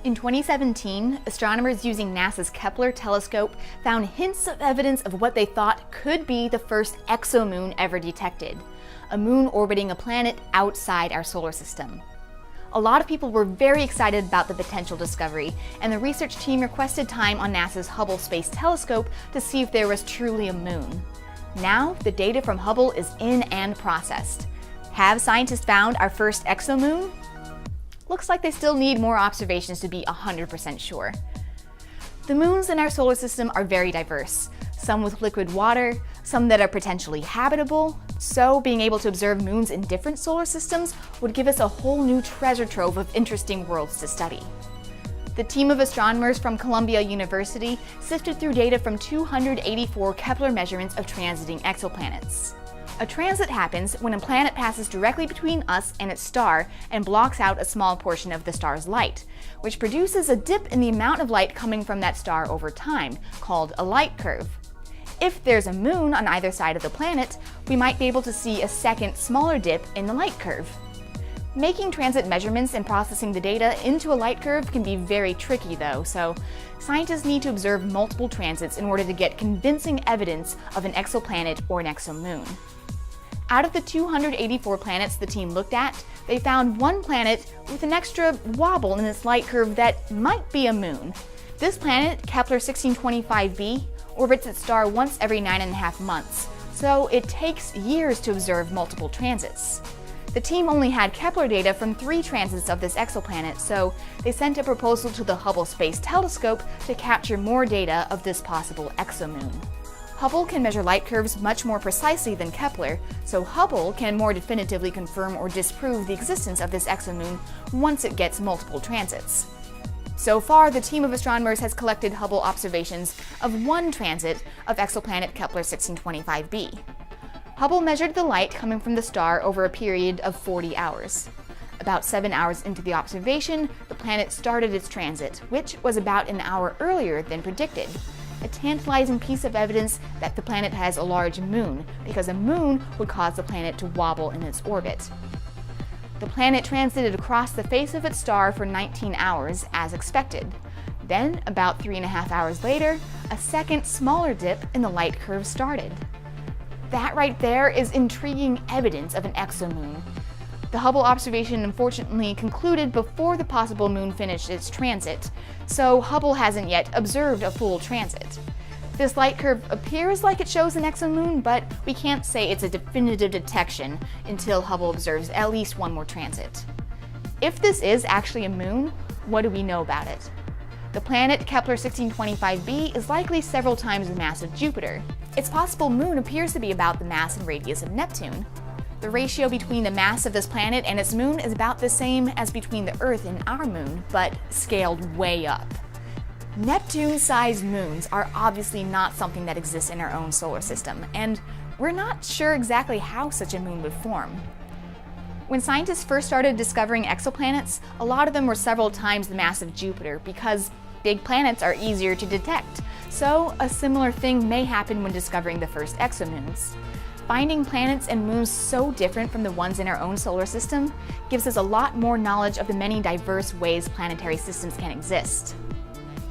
In 2017, astronomers using NASA's Kepler telescope found hints of evidence of what they thought could be the first exomoon ever detected, a moon orbiting a planet outside our solar system. A lot of people were very excited about the potential discovery, and the research team requested time on NASA's Hubble Space Telescope to see if there was truly a moon. Now, the data from Hubble is in and processed. Have scientists found our first exomoon? Looks like they still need more observations to be 100% sure. The moons in our solar system are very diverse, some with liquid water, some that are potentially habitable, so being able to observe moons in different solar systems would give us a whole new treasure trove of interesting worlds to study. The team of astronomers from Columbia University sifted through data from 284 Kepler measurements of transiting exoplanets. A transit happens when a planet passes directly between us and its star and blocks out a small portion of the star's light, which produces a dip in the amount of light coming from that star over time, called a light curve. If there's a moon on either side of the planet, we might be able to see a second, smaller dip in the light curve. Making transit measurements and processing the data into a light curve can be very tricky though, so scientists need to observe multiple transits in order to get convincing evidence of an exoplanet or an exomoon. Out of the 284 planets the team looked at, they found one planet with an extra wobble in its light curve that might be a moon. This planet, Kepler-1625b, orbits its star once every 9.5 months, so it takes years to observe multiple transits. The team only had Kepler data from 3 transits of this exoplanet, so they sent a proposal to the Hubble Space Telescope to capture more data of this possible exomoon. Hubble can measure light curves much more precisely than Kepler, so Hubble can more definitively confirm or disprove the existence of this exomoon once it gets multiple transits. So far, the team of astronomers has collected Hubble observations of one transit of exoplanet Kepler-1625b. Hubble measured the light coming from the star over a period of 40 hours. About 7 hours into the observation, the planet started its transit, which was about an hour earlier than predicted. A tantalizing piece of evidence that the planet has a large moon, because a moon would cause the planet to wobble in its orbit. The planet transited across the face of its star for 19 hours, as expected. Then, about 3.5 hours later, a second, smaller dip in the light curve started. That right there is intriguing evidence of an exomoon. The Hubble observation unfortunately concluded before the possible moon finished its transit, so Hubble hasn't yet observed a full transit. This light curve appears like it shows an exomoon, but we can't say it's a definitive detection until Hubble observes at least one more transit. If this is actually a moon, what do we know about it? The planet Kepler-1625b is likely several times the mass of Jupiter. Its possible moon appears to be about the mass and radius of Neptune. The ratio between the mass of this planet and its moon is about the same as between the Earth and our moon, but scaled way up. Neptune-sized moons are obviously not something that exists in our own solar system, and we're not sure exactly how such a moon would form. When scientists first started discovering exoplanets, a lot of them were several times the mass of Jupiter because big planets are easier to detect, so a similar thing may happen when discovering the first exomoons. Finding planets and moons so different from the ones in our own solar system gives us a lot more knowledge of the many diverse ways planetary systems can exist.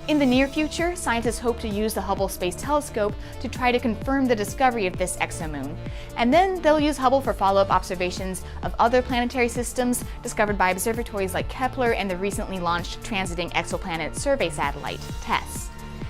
In the near future, scientists hope to use the Hubble Space Telescope to try to confirm the discovery of this exomoon, and then they'll use Hubble for follow-up observations of other planetary systems discovered by observatories like Kepler and the recently launched Transiting Exoplanet Survey Satellite, TESS.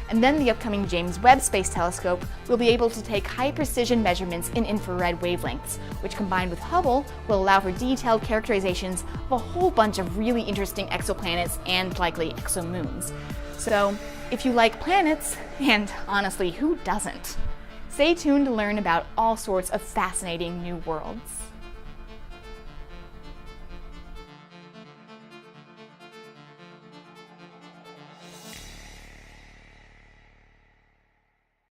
And then the upcoming James Webb Space Telescope will be able to take high-precision measurements in infrared wavelengths, which combined with Hubble will allow for detailed characterizations of a whole bunch of really interesting exoplanets and likely exomoons. So, if you like planets, and honestly, who doesn't? Stay tuned to learn about all sorts of fascinating new worlds.